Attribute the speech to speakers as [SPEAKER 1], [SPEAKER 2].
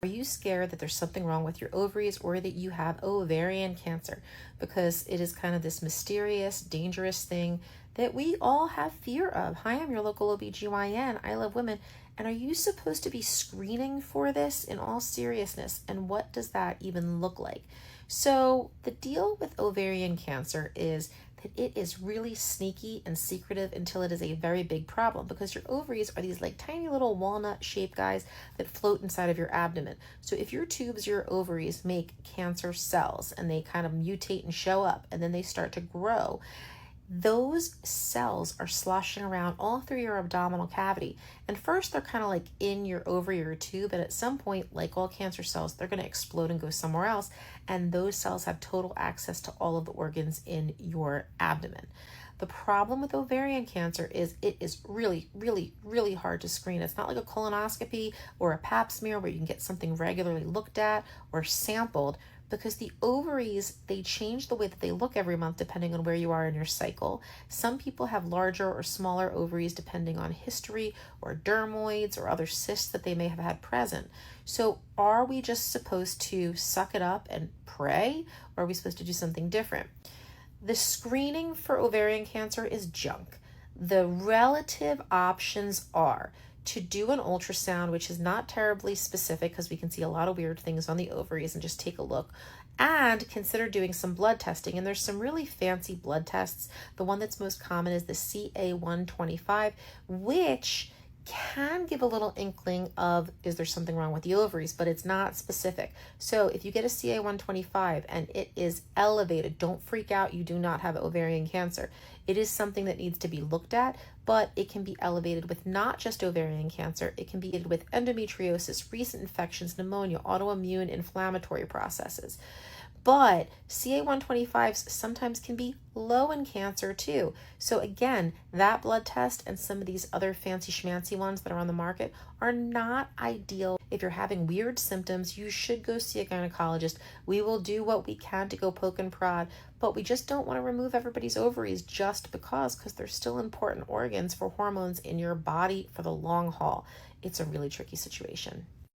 [SPEAKER 1] Are you scared that there's something wrong with your ovaries or that you have ovarian cancer? Because it is kind of this mysterious, dangerous thing that we all have fear of. Hi, I'm your local OBGYN. I love women. And are you supposed to be screening for this in all seriousness? And what does that even look like? So the deal with ovarian cancer is that it is really sneaky and secretive until it is a very big problem, because your ovaries are these like tiny little walnut shaped guys that float inside of your abdomen. So if your tubes, your ovaries make cancer cells and they kind of mutate and show up and then they start to grow, those cells are sloshing around all through your abdominal cavity. And first they're kind of like in your ovary or tube, and at some point, like all cancer cells, they're going to explode and go somewhere else. And those cells have total access to all of the organs in your abdomen. The problem with ovarian cancer is it is really, really, really hard to screen. It's not like a colonoscopy or a pap smear where you can get something regularly looked at or sampled, because the ovaries, they change the way that they look every month depending on where you are in your cycle. Some people have larger or smaller ovaries depending on history or dermoids or other cysts that they may have had present. So are we just supposed to suck it up and pray, or are we supposed to do something different? The screening for ovarian cancer is junk. The relative options are to do an ultrasound, which is not terribly specific because we can see a lot of weird things on the ovaries, and just take a look, and consider doing some blood testing. And there's some really fancy blood tests. The one that's most common is the CA125, which can give a little inkling of, is there something wrong with the ovaries, but it's not specific. So if you get a CA125 and it is elevated, don't freak out, you do not have ovarian cancer. It is something that needs to be looked at, but it can be elevated with not just ovarian cancer, it can be elevated with endometriosis, recent infections, pneumonia, autoimmune inflammatory processes. But CA125s sometimes can be low in cancer too. So again, that blood test and some of these other fancy schmancy ones that are on the market are not ideal. If you're having weird symptoms, you should go see a gynecologist. We will do what we can to go poke and prod, but we just don't want to remove everybody's ovaries just because they're still important organs for hormones in your body for the long haul. It's a really tricky situation.